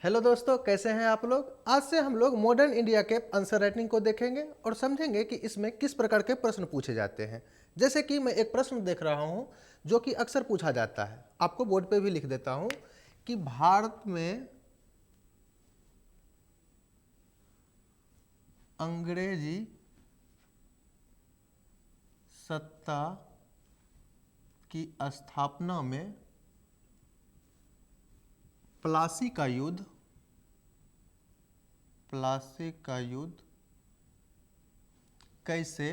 Hello दोस्तों, कैसे हैं आप लोग। आज से हम लोग मॉडर्न इंडिया के आंसर राइटिंग को देखेंगे और समझेंगे कि इसमें किस प्रकार के प्रश्न पूछे जाते हैं। जैसे कि मैं एक प्रश्न देख रहा हूं जो कि अक्सर पूछा जाता है, आपको बोर्ड पे भी लिख देता हूं कि भारत में अंग्रेजी सत्ता की स्थापना में प्लासी का युद्ध कैसे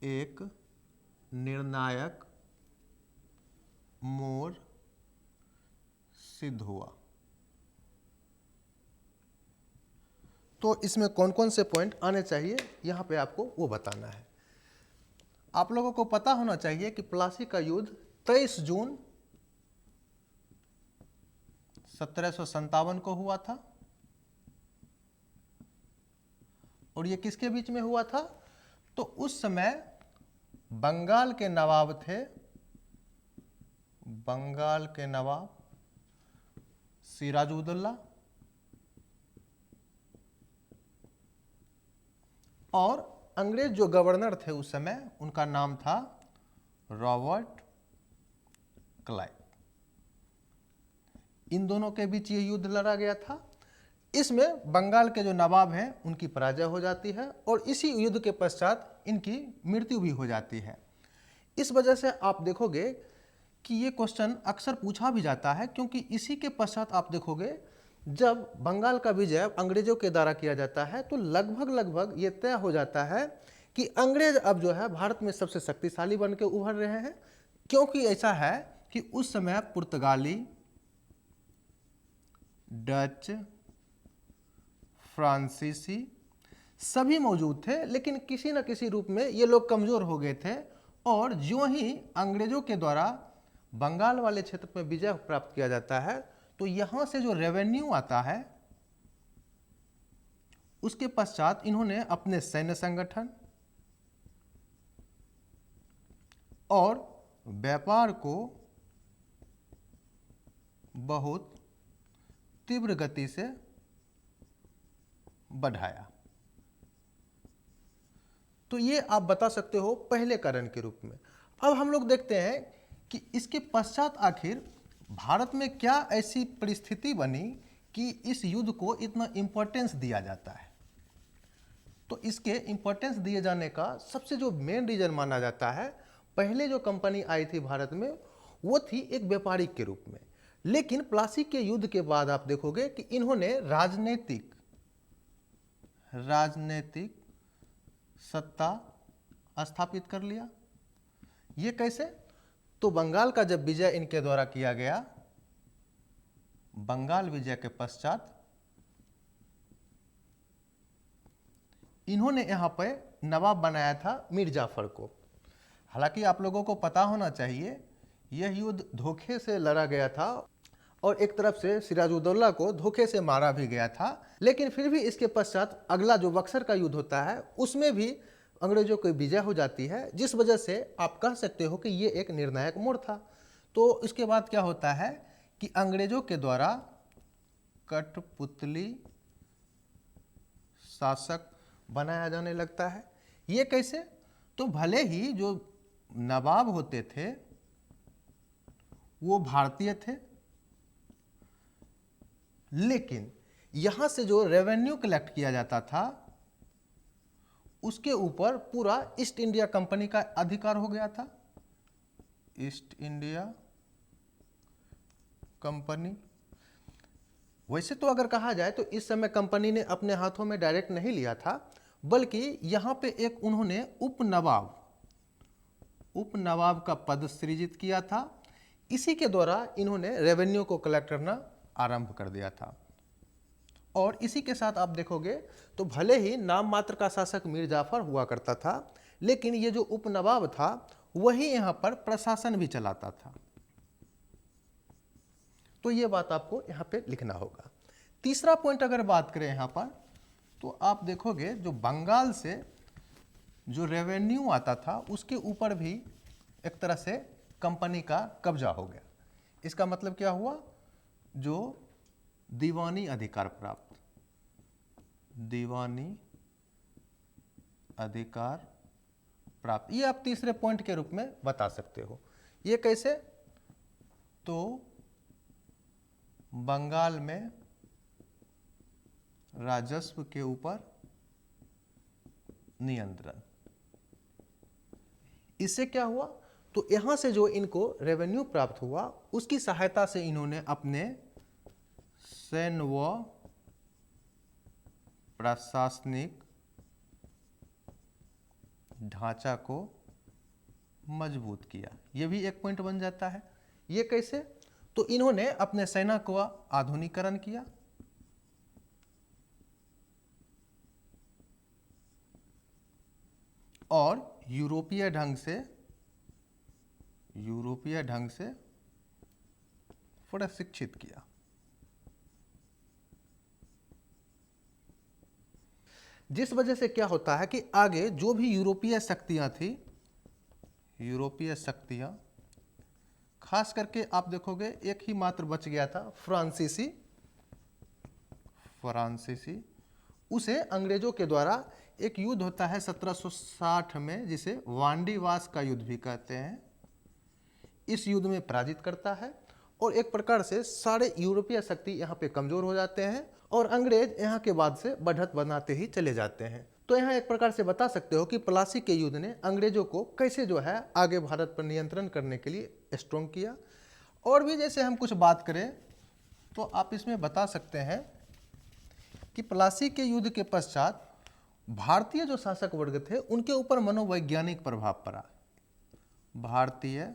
एक निर्णायक मोड़ सिद्ध हुआ। तो इसमें कौन कौन से पॉइंट आने चाहिए यहाँ पे आपको वो बताना है। आप लोगों को पता होना चाहिए कि प्लासी का युद्ध 23 जून 1757 को हुआ था और ये किसके बीच में हुआ था। तो उस समय बंगाल के नवाब सिराजुद्दौला और अंग्रेज जो गवर्नर थे उस समय, उनका नाम था रॉबर्ट क्लाइव। इन दोनों के बीच ये युद्ध लड़ा गया था। इसमें बंगाल के जो नवाब हैं उनकी पराजय हो जाती है और इसी युद्ध के पश्चात इनकी मृत्यु भी हो जाती है। इस वजह से आप देखोगे कि ये क्वेश्चन अक्सर पूछा भी जाता है, क्योंकि इसी के पश्चात आप देखोगे जब बंगाल का विजय अंग्रेजों के द्वारा किया जाता है तो लगभग ये तय हो जाता है कि अंग्रेज अब जो है भारत में सबसे शक्तिशाली बन के उभर रहे हैं। क्योंकि ऐसा है कि उस समय पुर्तगाली, डच, फ्रांसीसी सभी मौजूद थे, लेकिन किसी न किसी रूप में ये लोग कमजोर हो गए थे। और जो ही अंग्रेजों के द्वारा बंगाल वाले क्षेत्र में विजय प्राप्त किया जाता है तो यहां से जो रेवेन्यू आता है उसके पश्चात इन्होंने अपने सैन्य संगठन और व्यापार को बहुत तीव्र गति से बढ़ाया। तो ये आप बता सकते हो पहले कारण के रूप में। अब हम लोग देखते हैं कि इसके पश्चात आखिर भारत में क्या ऐसी परिस्थिति बनी कि इस युद्ध को इतना इंपॉर्टेंस दिया जाता है। तो इसके इंपॉर्टेंस दिए जाने का सबसे जो मेन रीजन माना जाता है, पहले जो कंपनी आई थी भारत में वो थी एक व्यापारिक के रूप में, लेकिन प्लासी के युद्ध के बाद आप देखोगे कि इन्होंने राजनीतिक सत्ता स्थापित कर लिया। ये कैसे? तो बंगाल का जब विजय इनके द्वारा किया गया, बंगाल विजय के पश्चात इन्होंने यहां पर नवाब बनाया था मीर जाफर को। हालांकि आप लोगों को पता होना चाहिए यह युद्ध धोखे से लड़ा गया था और एक तरफ से सिराजुद्दौला को धोखे से मारा भी गया था, लेकिन फिर भी इसके पश्चात अगला जो बक्सर का युद्ध होता है उसमें भी अंग्रेजों की विजय हो जाती है, जिस वजह से आप कह सकते हो कि ये एक निर्णायक मोड़ था। तो इसके बाद क्या होता है कि अंग्रेजों के द्वारा कठपुतली शासक बनाया जाने लगता है। ये कैसे? तो भले ही जो नवाब होते थे वो भारतीय थे, लेकिन यहां से जो रेवेन्यू कलेक्ट किया जाता था उसके ऊपर पूरा ईस्ट इंडिया कंपनी का अधिकार हो गया था। ईस्ट इंडिया कंपनी, वैसे तो अगर कहा जाए तो इस समय कंपनी ने अपने हाथों में डायरेक्ट नहीं लिया था, बल्कि यहां पे एक उन्होंने उपनवाब का पद सृजित किया था। इसी के द्वारा इन्होंने रेवेन्यू को कलेक्ट करना आरंभ कर दिया था। और इसी के साथ आप देखोगे तो भले ही नाम मात्र का शासक मीर जाफर हुआ करता था, लेकिन ये जो उपनवाब था वही यहाँ पर प्रशासन भी चलाता था। तो ये बात आपको यहाँ पे लिखना होगा। तीसरा पॉइंट अगर बात करें यहाँ पर, तो आप देखोगे जो बंगाल से जो रेवेन्यू आता था उसके ऊपर भी एक तरह से कंपनी का कब्जा हो गया। इसका मतलब क्या हुआ? जो दीवानी अधिकार प्राप्त, दीवानी अधिकार प्राप्त, ये आप तीसरे पॉइंट के रूप में बता सकते हो। ये कैसे? तो बंगाल में राजस्व के ऊपर नियंत्रण। इससे क्या हुआ? तो यहां से जो इनको रेवेन्यू प्राप्त हुआ उसकी सहायता से इन्होंने अपने सैन्य व प्रशासनिक ढांचा को मजबूत किया। यह भी एक पॉइंट बन जाता है। ये कैसे? तो इन्होंने अपने सेना को आधुनिकीकरण किया, और यूरोपीय ढंग से प्रशिक्षित किया। जिस वजह से क्या होता है कि आगे जो भी यूरोपीय शक्तियां थी, यूरोपीय शक्तियां, खास करके आप देखोगे एक ही मात्र बच गया था, फ्रांसीसी, उसे अंग्रेजों के द्वारा एक युद्ध होता है 1760 में, जिसे वांडीवास का युद्ध भी कहते हैं। इस युद्ध में पराजित करता है और एक प्रकार से सारे यूरोपीय शक्ति यहाँ पे कमजोर हो जाते हैं और अंग्रेज यहाँ के बाद से बढ़त बनाते ही चले जाते हैं। तो यहाँ एक प्रकार से बता सकते हो कि प्लासी के युद्ध ने अंग्रेजों को कैसे जो है आगे भारत पर नियंत्रण करने के लिए स्ट्रॉन्ग किया। और भी जैसे हम कुछ बात करें तो आप इसमें बता सकते हैं कि प्लासी के युद्ध के पश्चात भारतीय जो शासक वर्ग थे उनके ऊपर मनोवैज्ञानिक प्रभाव पड़ा। भारतीय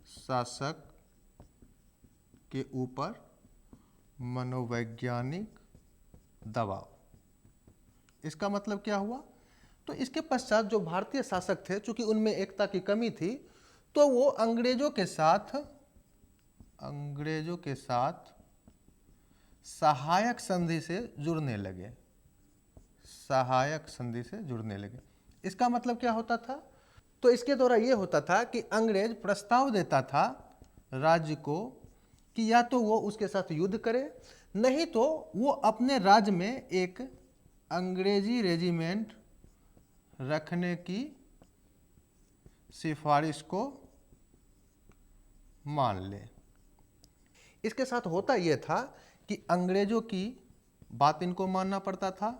शासक के ऊपर मनोवैज्ञानिक दबाव। इसका मतलब क्या हुआ? तो इसके पश्चात जो भारतीय शासक थे, चूंकि उनमें एकता की कमी थी, तो वो अंग्रेजों के साथ सहायक संधि से जुड़ने लगे, इसका मतलब क्या होता था? तो इसके द्वारा ये होता था कि अंग्रेज प्रस्ताव देता था राज्य को कि या तो वो उसके साथ युद्ध करे, नहीं तो वो अपने राज्य में एक अंग्रेजी रेजिमेंट रखने की सिफारिश को मान ले। इसके साथ होता यह था कि अंग्रेजों की बात इनको मानना पड़ता था।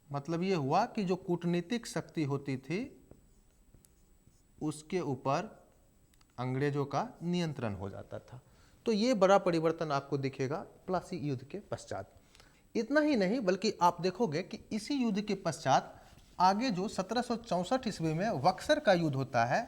मतलब ये हुआ कि जो कूटनीतिक शक्ति होती थी उसके ऊपर अंग्रेजों का नियंत्रण हो जाता था। तो ये बड़ा परिवर्तन आपको दिखेगा प्लासी युद्ध के पश्चात। इतना ही नहीं बल्कि आप देखोगे कि इसी युद्ध के पश्चात आगे जो 1764 ईस्वी में बक्सर का युद्ध होता है,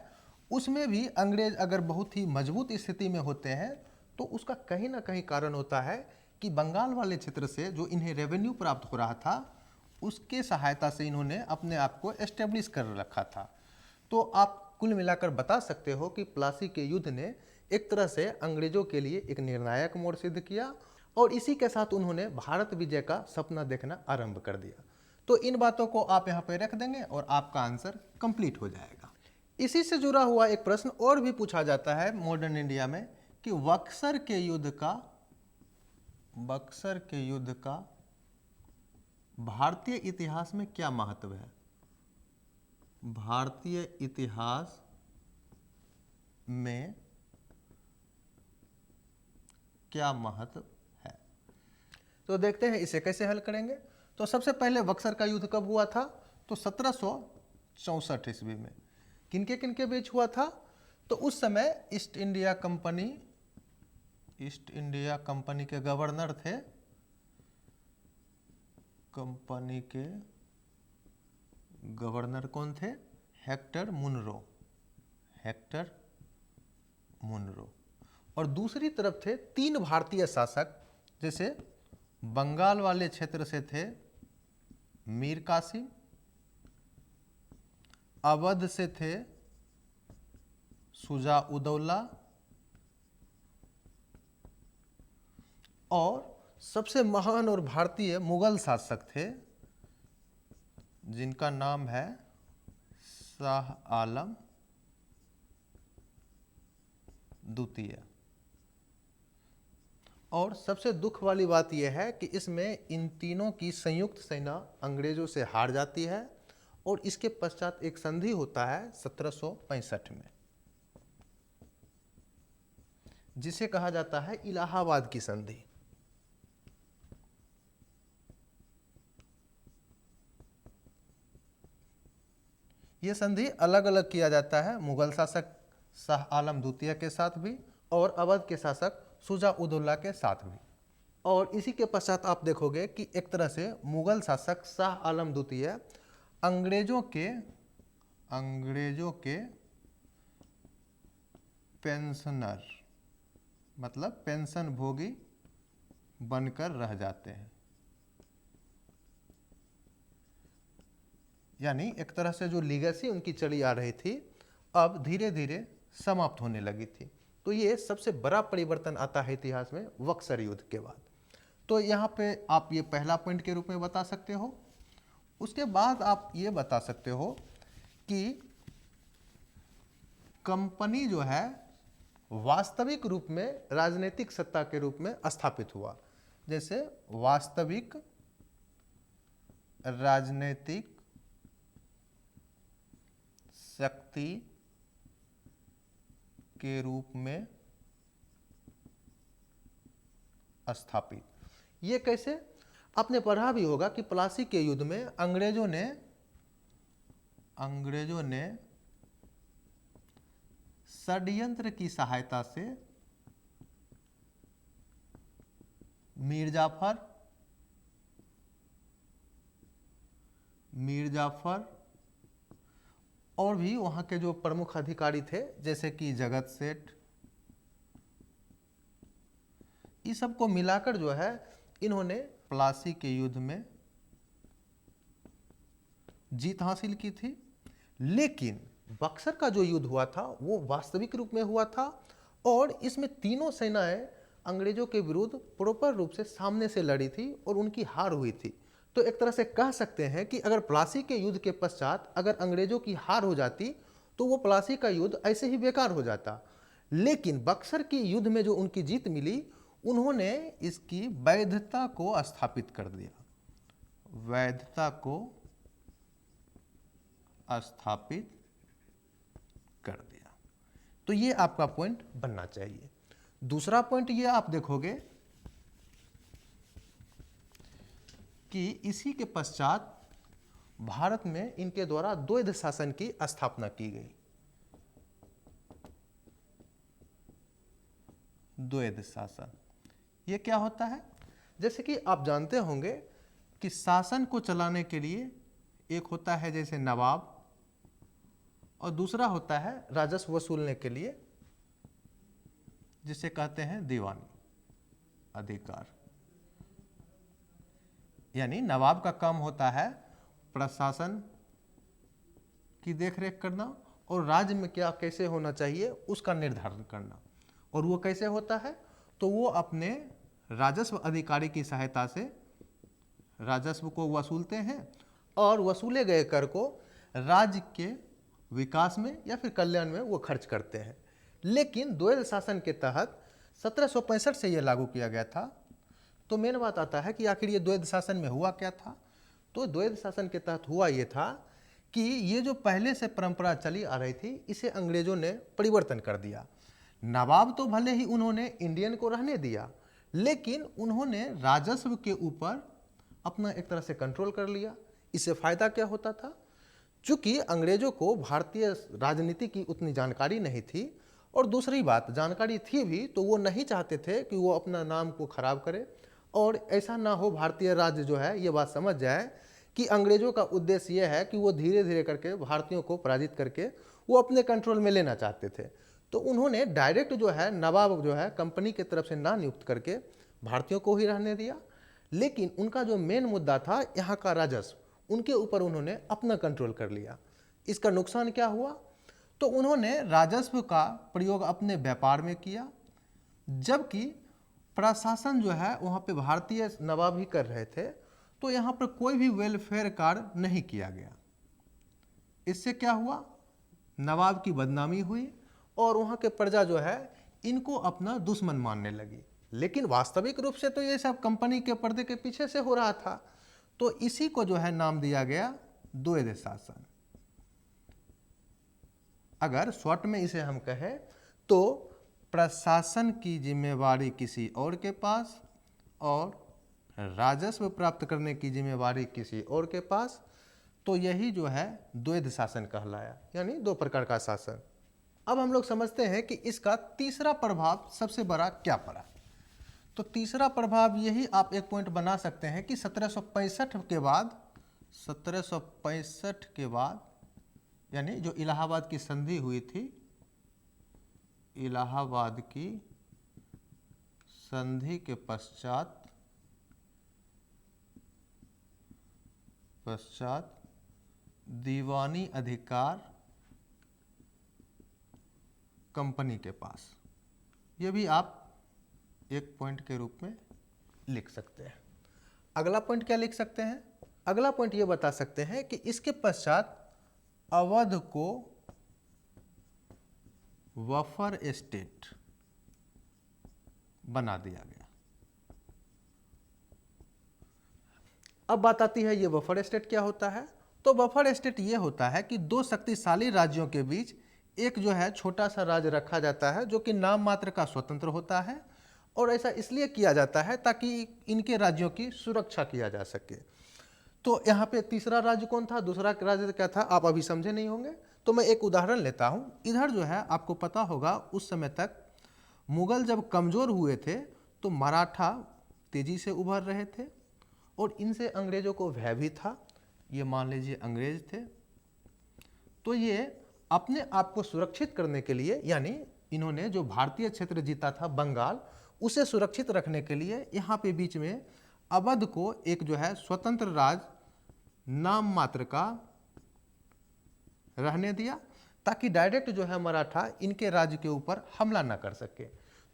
उसमें भी अंग्रेज अगर बहुत ही मजबूत स्थिति में होते हैं तो उसका कहीं ना कहीं कारण होता है कि बंगाल वाले क्षेत्र से जो इन्हें रेवेन्यू प्राप्त हो रहा था उसके सहायता से इन्होंने अपने आप को एस्टेब्लिश कर रखा था। तो आप कुल मिलाकर बता सकते हो कि प्लासी के युद्ध ने एक तरह से अंग्रेजों के लिए एक निर्णायक मोड़ सिद्ध किया और इसी के साथ उन्होंने भारत विजय का सपना देखना आरंभ कर दिया। तो इन बातों को आप यहाँ पे रख देंगे और आपका आंसर कंप्लीट हो जाएगा। इसी से जुड़ा हुआ एक प्रश्न और भी पूछा जाता है मॉडर्न इंडिया में कि बक्सर के युद्ध का भारतीय इतिहास में क्या महत्व है? भारतीय इतिहास में क्या महत्व है? तो देखते हैं इसे कैसे हल करेंगे। तो सबसे पहले बक्सर का युद्ध कब हुआ था? तो 1764 ईस्वी में। किनके किनके बीच हुआ था? तो उस समय ईस्ट इंडिया कंपनी के गवर्नर थे, कंपनी के गवर्नर कौन थे? Hector Munro. और दूसरी तरफ थे 3 भारतीय शासक, जैसे बंगाल वाले क्षेत्र से थे मीर कासिम, अवध से थे शुजा उदौला, और सबसे महान और भारतीय मुगल शासक थे जिनका नाम है शाह आलम द्वितीय। और सबसे दुख वाली बात यह है कि इसमें इन तीनों की संयुक्त सेना अंग्रेजों से हार जाती है और इसके पश्चात एक संधि होता है 1765 में, जिसे कहा जाता है इलाहाबाद की संधि। यह संधि अलग अलग किया जाता है मुगल शासक शाह आलम द्वितीय के साथ भी और अवध के शासक शुजा उद दौला के साथ भी। और इसी के पश्चात आप देखोगे कि एक तरह से मुगल शासक शाह आलम द्वितीय अंग्रेजों के पेंशनर मतलब पेंशन भोगी बनकर रह जाते हैं। यानी एक तरह से जो लीगेसी उनकी चली आ रही थी अब धीरे धीरे समाप्त होने लगी थी। तो ये सबसे बड़ा परिवर्तन आता है इतिहास में बक्सर युद्ध के बाद। तो यहाँ पे आप ये पहला पॉइंट के रूप में बता सकते हो। उसके बाद आप ये बता सकते हो कि कंपनी जो है वास्तविक रूप में राजनीतिक सत्ता के रूप में स्थापित हुआ। जैसे वास्तविक राजनीतिक शक्ति के रूप में स्थापित। ये कैसे? आपने पढ़ा भी होगा कि प्लासी के युद्ध में अंग्रेजों ने षड्यंत्र की सहायता से मीर जाफर और भी वहां के जो प्रमुख अधिकारी थे जैसे कि जगत सेठ, इस सब को मिलाकर जो है इन्होंने प्लासी के युद्ध में जीत हासिल की थी। लेकिन बक्सर का जो युद्ध हुआ था वो वास्तविक रूप में हुआ था और इसमें तीनों सेनाएं अंग्रेजों के विरुद्ध प्रॉपर रूप से सामने से लड़ी थी और उनकी हार हुई थी। तो एक तरह से कह सकते हैं कि अगर प्लासी के युद्ध के पश्चात अगर अंग्रेजों की हार हो जाती तो वो प्लासी का युद्ध ऐसे ही बेकार हो जाता। लेकिन बक्सर के युद्ध में जो उनकी जीत मिली उन्होंने इसकी वैधता को स्थापित कर दिया, वैधता को स्थापित कर दिया। तो ये आपका पॉइंट बनना चाहिए। दूसरा पॉइंट ये आप देखोगे कि इसी के पश्चात भारत में इनके द्वारा द्वैध शासन की स्थापना की गई। द्वैध शासन ये क्या होता है? जैसे कि आप जानते होंगे कि शासन को चलाने के लिए एक होता है जैसे नवाब और दूसरा होता है राजस्व वसूलने के लिए जिसे कहते हैं दीवानी अधिकार। यानी नवाब का काम होता है प्रशासन की देखरेख करना और राज्य में क्या कैसे होना चाहिए उसका निर्धारण करना। और वो कैसे होता है? तो वो अपने राजस्व अधिकारी की सहायता से राजस्व को वसूलते हैं और वसूले गए कर को राज्य के विकास में या फिर कल्याण में वो खर्च करते हैं। लेकिन द्वैध शासन के तहत 1765 से ये लागू किया गया था। तो मेन बात आता है कि आखिर ये द्वैध शासन में हुआ क्या था? तो द्वैध शासन के तहत हुआ ये था कि ये जो पहले से परंपरा चली आ रही थी इसे अंग्रेजों ने परिवर्तन कर दिया। नवाब तो भले ही उन्होंने इंडियन को रहने दिया लेकिन उन्होंने राजस्व के ऊपर अपना एक तरह से कंट्रोल कर लिया। इससे फायदा क्या होता था? चूंकि अंग्रेजों को भारतीय राजनीति की उतनी जानकारी नहीं थी और दूसरी बात जानकारी थी भी तो वो नहीं चाहते थे कि वो अपना नाम को खराब करे और ऐसा ना हो भारतीय राज्य जो है ये बात समझ जाए कि अंग्रेजों का उद्देश्य ये है कि वो धीरे धीरे करके भारतीयों को पराजित करके वो अपने कंट्रोल में लेना चाहते थे। तो उन्होंने डायरेक्ट जो है नवाब जो है कंपनी की तरफ से ना नियुक्त करके भारतीयों को ही रहने दिया। लेकिन उनका जो मेन मुद्दा था यहाँ का राजस्व उनके ऊपर उन्होंने अपना कंट्रोल कर लिया। इसका नुकसान क्या हुआ? तो उन्होंने राजस्व का प्रयोग अपने व्यापार में किया जबकि प्रशासन जो है वहाँ पे भारतीय नवाब ही कर रहे थे। तो यहाँ पर कोई भी वेलफेयर कार्य नहीं किया गया। इससे क्या हुआ? नवाब की बदनामी हुई और वहाँ के प्रजा जो है इनको अपना दुश्मन मानने लगी। लेकिन वास्तविक रूप से तो ये सब कंपनी के पर्दे के पीछे से हो रहा था। तो इसी को जो है नाम दिया गया द्वैध शासन। अगर शॉर्ट में इसे हम कहें तो प्रशासन की जिम्मेवारी किसी और के पास और राजस्व प्राप्त करने की जिम्मेवारी किसी और के पास, तो यही जो है द्वैध शासन कहलाया, यानी दो प्रकार का शासन। अब हम लोग समझते हैं कि इसका तीसरा प्रभाव सबसे बड़ा क्या पड़ा। तो तीसरा प्रभाव यही आप एक पॉइंट बना सकते हैं कि 1765 के बाद यानी जो इलाहाबाद की संधि हुई थी, इलाहाबाद की संधि के पश्चात दीवानी अधिकार कंपनी के पास, ये भी आप एक पॉइंट के रूप में लिख सकते हैं। अगला पॉइंट क्या लिख सकते हैं? अगला पॉइंट ये बता सकते हैं कि इसके पश्चात अवध को वफर एस्टेट बना दिया गया। अब बात आती है ये बफर एस्टेट क्या होता है। तो बफर एस्टेट ये होता है कि दो शक्तिशाली राज्यों के बीच एक जो है छोटा सा राज्य रखा जाता है जो कि नाम मात्र का स्वतंत्र होता है, और ऐसा इसलिए किया जाता है ताकि इनके राज्यों की सुरक्षा किया जा सके। तो यहाँ पे तीसरा राज्य कौन था, दूसरा राज्य क्या था, आप अभी समझे नहीं होंगे। तो मैं एक उदाहरण लेता हूँ। इधर जो है आपको पता होगा उस समय तक मुगल जब कमज़ोर हुए थे तो मराठा तेज़ी से उभर रहे थे और इनसे अंग्रेज़ों को भय भी था। ये मान लीजिए अंग्रेज थे। तो ये अपने आप को सुरक्षित करने के लिए, यानी इन्होंने जो भारतीय क्षेत्र जीता था बंगाल, उसे सुरक्षित रखने के लिए यहाँ पे बीच में अवध को एक जो है स्वतंत्र राज्य नाम मात्र का रहने दिया, ताकि डायरेक्ट जो है मराठा इनके राज्य के ऊपर हमला ना कर सके।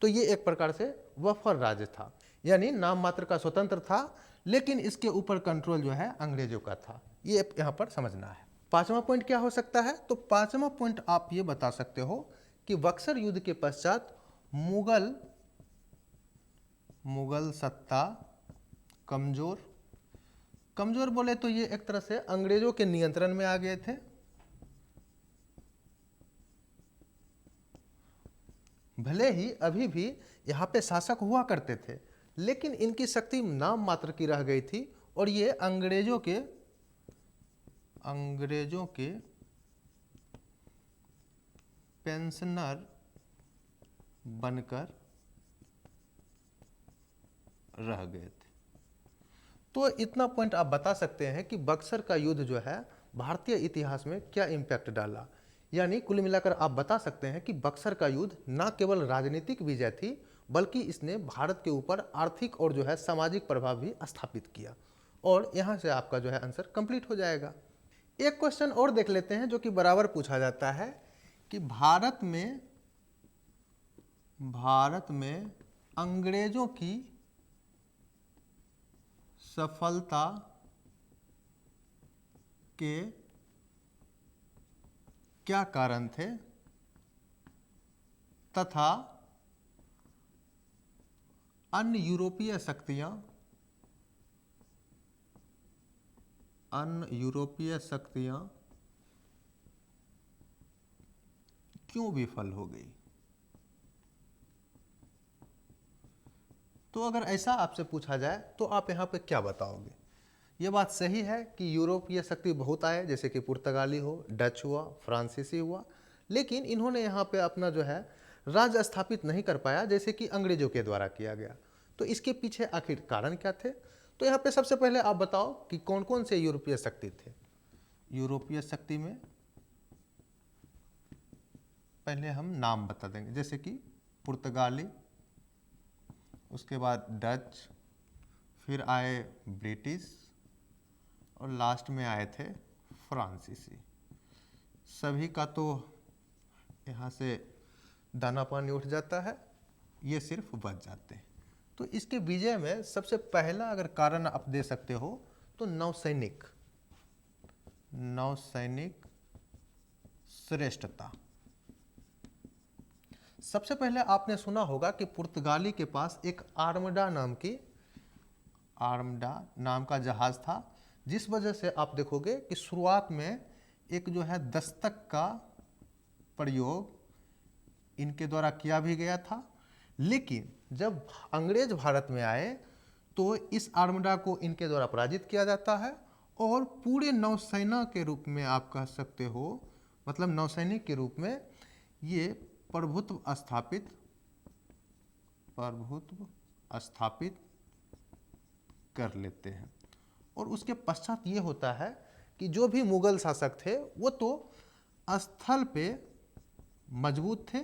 तो ये एक प्रकार से वफर राज्य था, यानी नाम मात्र का स्वतंत्र था, लेकिन इसके ऊपर कंट्रोल जो है अंग्रेजों का था। ये यहाँ पर समझना है। पांचवा पॉइंट क्या हो सकता है? तो पांचवा पॉइंट आप ये बता सकते हो कि बक्सर युद्ध के पश्चात मुगल सत्ता कमजोर बोले तो ये एक तरह से अंग्रेजों के नियंत्रण में आ गए थे। भले ही अभी भी यहाँ पे शासक हुआ करते थे, लेकिन इनकी शक्ति नाम मात्र की रह गई थी और ये अंग्रेजों के पेंशनर बनकर रह गए थे। तो इतना पॉइंट आप बता सकते हैं कि बक्सर का युद्ध जो है भारतीय इतिहास में क्या इम्पैक्ट डाला। यानी कुल मिलाकर आप बता सकते हैं कि बक्सर का युद्ध न केवल राजनीतिक विजय थी, बल्कि इसने भारत के ऊपर आर्थिक और जो है सामाजिक प्रभाव भी स्थापित किया। और यहाँ से आपका जो है आंसर कंप्लीट हो जाएगा। एक क्वेश्चन और देख लेते हैं जो कि बराबर पूछा जाता है कि भारत में अंग्रेजों की सफलता के क्या कारण थे तथा अन्य यूरोपीय शक्तियां क्यों विफल हो गई। तो अगर ऐसा आपसे पूछा जाए तो आप यहाँ पे क्या बताओगे? ये बात सही है कि यूरोपीय शक्ति बहुत आए, जैसे कि पुर्तगाली हो, डच हुआ, फ्रांसीसी हुआ, लेकिन इन्होंने यहाँ पे अपना जो है राज्य स्थापित नहीं कर पाया जैसे कि अंग्रेजों के द्वारा किया गया। तो इसके पीछे आखिर कारण क्या थे? तो यहाँ पे सबसे पहले आप बताओ कि कौन कौन से यूरोपीय शक्ति थे। यूरोपीय शक्ति में पहले हम नाम बता देंगे, जैसे कि पुर्तगाली, उसके बाद डच, फिर आए ब्रिटिश और लास्ट में आए थे फ्रांसीसी। सभी का तो यहाँ से दाना पानी उठ जाता है, ये सिर्फ बच जाते हैं। तो इसके विजय में सबसे पहला अगर कारण आप दे सकते हो तो नौसैनिक श्रेष्ठता। सबसे पहले आपने सुना होगा कि पुर्तगाली के पास एक आर्मडा नाम का जहाज़ था, जिस वजह से आप देखोगे कि शुरुआत में एक जो है दस्तक का प्रयोग इनके द्वारा किया भी गया था। लेकिन जब अंग्रेज भारत में आए तो इस आर्मडा को इनके द्वारा पराजित किया जाता है और पूरे नौसेना के रूप में आप कह सकते हो, मतलब नौसैनिक के रूप में ये प्रभुत्व स्थापित कर लेते हैं। और उसके पश्चात ये होता है कि जो भी मुगल शासक थे वो तो स्थल पे मजबूत थे,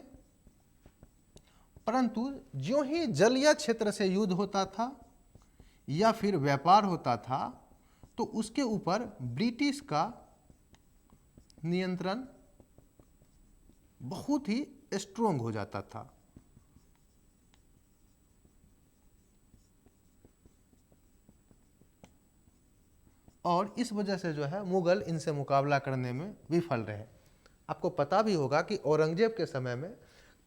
परंतु ज्यों ही जलीय क्षेत्र से युद्ध होता था या फिर व्यापार होता था तो उसके ऊपर ब्रिटिश का नियंत्रण बहुत ही स्ट्रोंग हो जाता था। और इस वजह से जो है मुगल इनसे मुकाबला करने में विफल रहे। आपको पता भी होगा कि औरंगजेब के समय में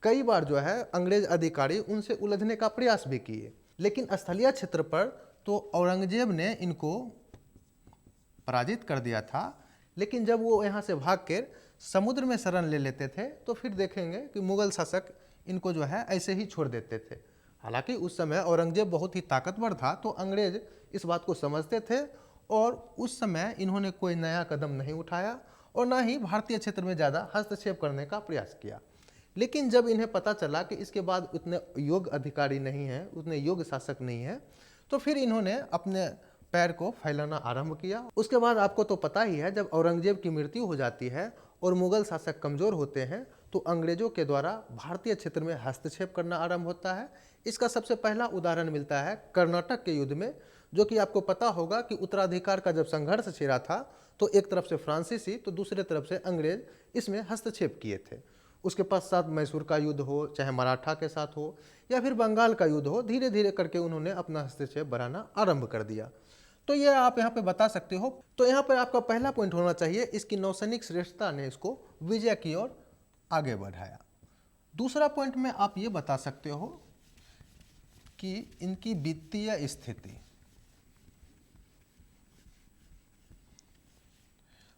कई बार जो है अंग्रेज अधिकारी उनसे उलझने का प्रयास भी किए, लेकिन स्थलीय क्षेत्र पर तो औरंगजेब ने इनको पराजित कर दिया था। लेकिन जब वो यहाँ से भाग कर समुद्र में शरण ले लेते थे तो फिर देखेंगे कि मुगल शासक इनको जो है ऐसे ही छोड़ देते थे। हालांकि उस समय औरंगजेब बहुत ही ताकतवर था, तो अंग्रेज इस बात को समझते थे और उस समय इन्होंने कोई नया कदम नहीं उठाया और ना ही भारतीय क्षेत्र में ज़्यादा हस्तक्षेप करने का प्रयास किया। लेकिन जब इन्हें पता चला कि इसके बाद उतने योग्य अधिकारी नहीं हैं, उतने योग्य शासक नहीं हैं, तो फिर इन्होंने अपने पैर को फैलाना आरंभ किया। उसके बाद आपको तो पता ही है, जब औरंगजेब की मृत्यु हो जाती है और मुगल शासक कमज़ोर होते हैं तो अंग्रेजों के द्वारा भारतीय क्षेत्र में हस्तक्षेप करना आरंभ होता है। इसका सबसे पहला उदाहरण मिलता है कर्नाटक के युद्ध में, जो कि आपको पता होगा कि उत्तराधिकार का जब संघर्ष छिड़ा था तो एक तरफ से फ्रांसीसी तो दूसरे तरफ से अंग्रेज इसमें हस्तक्षेप किए थे। उसके पश्चात मैसूर का युद्ध हो, चाहे मराठा के साथ हो या फिर बंगाल का युद्ध हो, धीरे धीरे करके उन्होंने अपना हस्तक्षेप बढ़ाना आरंभ कर दिया। तो ये आप यहाँ पे बता सकते हो। तो यहाँ पर आपका पहला पॉइंट होना चाहिए, इसकी नौसैनिक श्रेष्ठता ने इसको विजय की ओर आगे बढ़ाया। दूसरा पॉइंट में आप ये बता सकते हो कि इनकी वित्तीय स्थिति।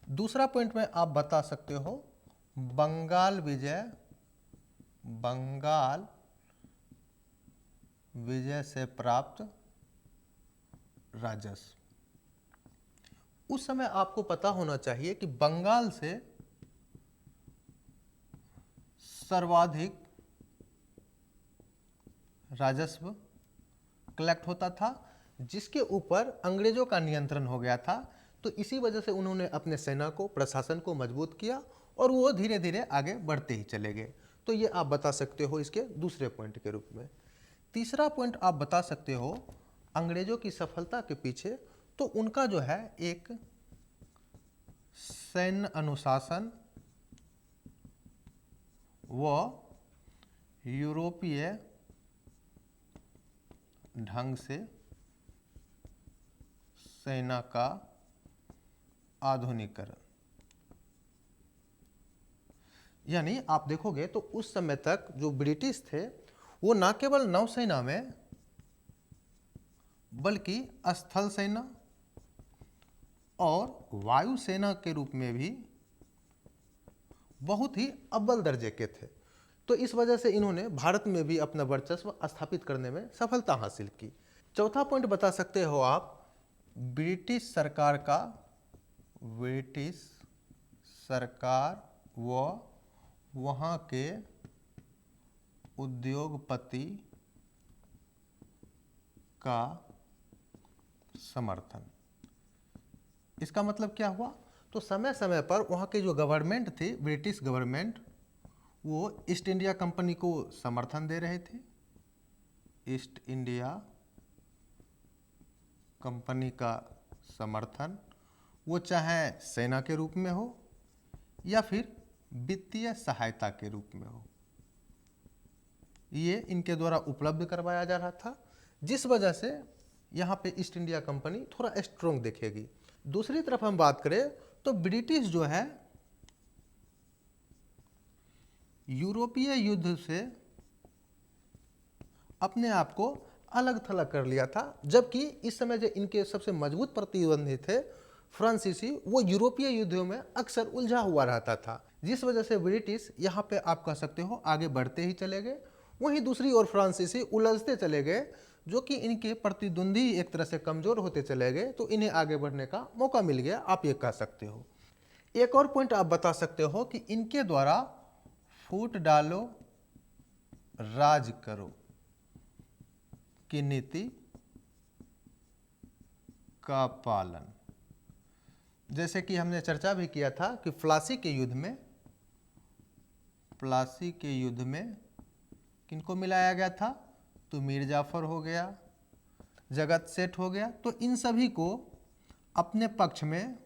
दूसरा पॉइंट में आप बता सकते हो बंगाल विजय से प्राप्त राजस्व। उस समय आपको पता होना चाहिए कि बंगाल से सर्वाधिक राजस्व कलेक्ट होता था, जिसके ऊपर अंग्रेजों का नियंत्रण हो गया था। तो इसी वजह से उन्होंने अपने सेना को, प्रशासन को मजबूत किया और वो धीरे धीरे आगे बढ़ते ही चले गए। तो ये आप बता सकते हो इसके दूसरे पॉइंट के रूप में। तीसरा पॉइंट आप बता सकते हो अंग्रेजों की सफलता के पीछे तो उनका जो है एक सैन्य अनुशासन व यूरोपीय ढंग से सेना का आधुनिकीकरण। यानी आप देखोगे तो उस समय तक जो ब्रिटिश थे वो ना केवल नौसेना में बल्कि स्थल सेना और वायुसेना के रूप में भी बहुत ही अव्वल दर्जे के थे। तो इस वजह से इन्होंने भारत में भी अपना वर्चस्व स्थापित करने में सफलता हासिल की। चौथा पॉइंट बता सकते हो आप ब्रिटिश सरकार व वहाँ के उद्योगपति का समर्थन। इसका मतलब क्या हुआ? तो समय समय पर वहाँ की जो गवर्नमेंट थी, ब्रिटिश गवर्नमेंट, वो ईस्ट इंडिया कंपनी को समर्थन दे रहे थे। ईस्ट इंडिया कंपनी का समर्थन, वो चाहे सेना के रूप में हो या फिर वित्तीय सहायता के रूप में हो, ये इनके द्वारा उपलब्ध करवाया जा रहा था, जिस वजह से यहाँ पे ईस्ट इंडिया कंपनी थोड़ा स्ट्रोंग दिखेगी। दूसरी तरफ हम बात करें तो ब्रिटिश जो है यूरोपीय युद्ध से अपने आप को अलग थलग कर लिया था, जबकि इस समय जो इनके सबसे मजबूत प्रतिद्वंदी थे फ्रांसीसी, वो यूरोपीय युद्धों में अक्सर उलझा हुआ रहता था, जिस वजह से ब्रिटिश यहाँ पे आप कह सकते हो आगे बढ़ते ही चले गए। वहीं दूसरी ओर फ्रांसीसी उलझते चले गए, जो कि इनके प्रतिद्वंदी एक तरह से कमज़ोर होते चले गए, तो इन्हें आगे बढ़ने का मौका मिल गया, आप ये कह सकते हो। एक और पॉइंट आप बता सकते हो कि इनके द्वारा फूट डालो राज करो की नीति का पालन, जैसे कि हमने चर्चा भी किया था कि प्लासी के युद्ध में किनको मिलाया गया था, तो मीर जाफर हो गया, जगत सेठ हो गया, तो इन सभी को अपने पक्ष में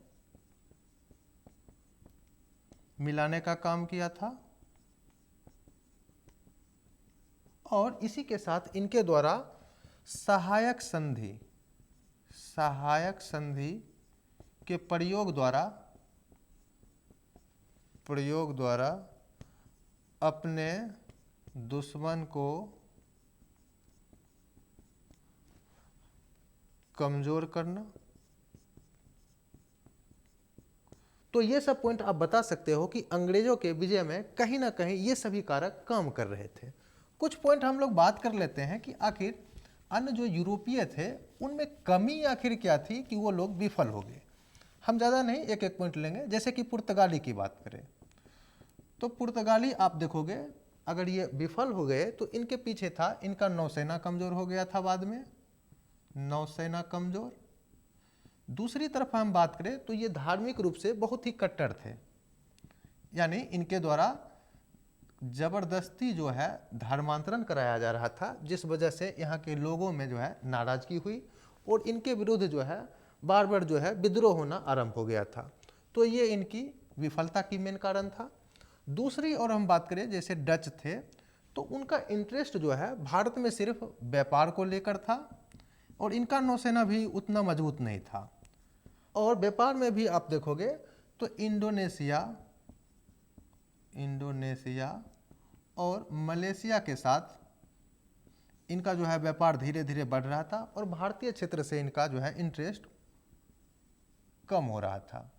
मिलाने का काम किया था। और इसी के साथ इनके द्वारा सहायक संधि के प्रयोग द्वारा अपने दुश्मन को कमजोर करना। तो ये सब पॉइंट आप बता सकते हो कि अंग्रेजों के विजय में कहीं ना कहीं ये सभी कारक काम कर रहे थे। कुछ पॉइंट हम लोग बात कर लेते हैं कि आखिर अन्य जो यूरोपीय थे उनमें कमी आखिर क्या थी कि वो लोग विफल हो गए। हम ज़्यादा नहीं, एक एक पॉइंट लेंगे। जैसे कि पुर्तगाली की बात करें तो पुर्तगाली आप देखोगे अगर ये विफल हो गए तो इनके पीछे था इनका नौसेना कमज़ोर हो गया था, बाद में नौसेना कमज़ोर। दूसरी तरफ हम बात करें तो ये धार्मिक रूप से बहुत ही कट्टर थे, यानी इनके द्वारा जबरदस्ती जो है धर्मांतरण कराया जा रहा था, जिस वजह से यहाँ के लोगों में जो है नाराजगी हुई और इनके विरुद्ध जो है बार बार जो है विद्रोह होना आरंभ हो गया था। तो ये इनकी विफलता की मेन कारण था। दूसरी और हम बात करें जैसे डच थे, तो उनका इंटरेस्ट जो है भारत में सिर्फ व्यापार को लेकर था और इनका नौसेना भी उतना मजबूत नहीं था। और व्यापार में भी आप देखोगे तो इंडोनेशिया और मलेशिया के साथ इनका जो है व्यापार धीरे धीरे बढ़ रहा था और भारतीय क्षेत्र से इनका जो है इंटरेस्ट कम हो रहा था,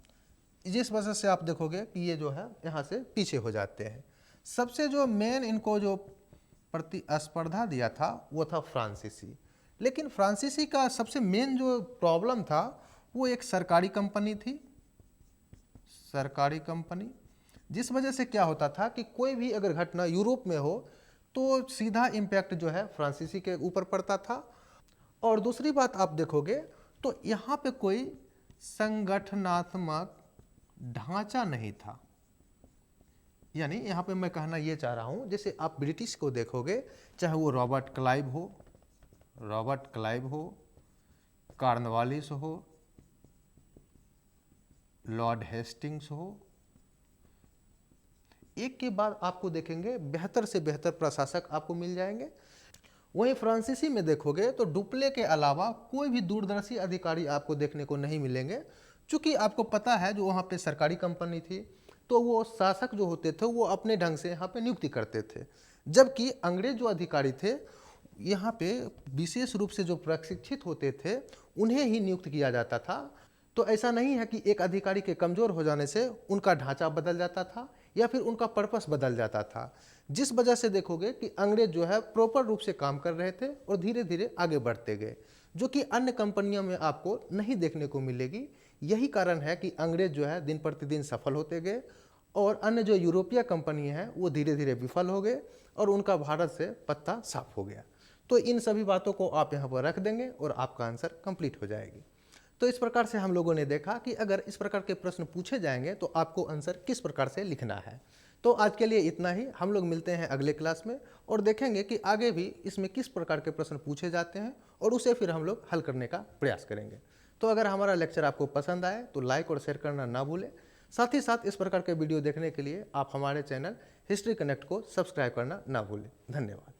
जिस वजह से आप देखोगे कि ये जो है यहाँ से पीछे हो जाते हैं। सबसे जो मेन इनको जो प्रतिस्पर्धा दिया था वो था फ्रांसीसी। लेकिन फ्रांसीसी का सबसे मेन जो प्रॉब्लम था वो एक सरकारी कंपनी थी, जिस वजह से क्या होता था कि कोई भी अगर घटना यूरोप में हो तो सीधा इम्पैक्ट जो है फ्रांसीसी के ऊपर पड़ता था। और दूसरी बात आप देखोगे तो यहाँ पे कोई संगठनात्मक ढांचा नहीं था, यानी यहाँ पे मैं कहना ये चाह रहा हूँ, जैसे आप ब्रिटिश को देखोगे, चाहे वो रॉबर्ट क्लाइव हो, कॉर्नवालिस हो, लॉर्ड हेस्टिंग्स हो, एक के बाद आपको देखेंगे बेहतर से बेहतर प्रशासक आपको मिल जाएंगे। वहीं फ्रांसीसी में देखोगे तो डुप्ले के अलावा कोई भी दूरदर्शी अधिकारी आपको देखने को नहीं मिलेंगे, क्योंकि आपको पता है जो वहाँ पे सरकारी कंपनी थी तो वो शासक जो होते थे वो अपने ढंग से यहाँ पे नियुक्ति करते थे, जबकि अंग्रेज जो अधिकारी थे यहाँ पे विशेष रूप से जो प्रशिक्षित होते थे उन्हें ही नियुक्त किया जाता था। तो ऐसा नहीं है कि एक अधिकारी के कमज़ोर हो जाने से उनका ढांचा बदल जाता था या फिर उनका पर्पस बदल जाता था, जिस वजह से देखोगे कि अंग्रेज जो है प्रॉपर रूप से काम कर रहे थे और धीरे धीरे आगे बढ़ते गए, जो कि अन्य कंपनियों में आपको नहीं देखने को मिलेगी। यही कारण है कि अंग्रेज जो है दिन प्रतिदिन सफल होते गए और अन्य जो यूरोपीय कंपनी हैं वो धीरे धीरे विफल हो गए और उनका भारत से पत्ता साफ हो गया। तो इन सभी बातों को आप यहाँ पर रख देंगे और आपका आंसर कंप्लीट हो जाएगी। तो इस प्रकार से हम लोगों ने देखा कि अगर इस प्रकार के प्रश्न पूछे जाएंगे तो आपको आंसर किस प्रकार से लिखना है। तो आज के लिए इतना ही, हम लोग मिलते हैं अगले क्लास में और देखेंगे कि आगे भी इसमें किस प्रकार के प्रश्न पूछे जाते हैं और उसे फिर हम लोग हल करने का प्रयास करेंगे। तो अगर हमारा लेक्चर आपको पसंद आए तो लाइक और शेयर करना ना भूलें। साथ ही साथ इस प्रकार के वीडियो देखने के लिए आप हमारे चैनल हिस्ट्री कनेक्ट को सब्सक्राइब करना ना भूलें। धन्यवाद।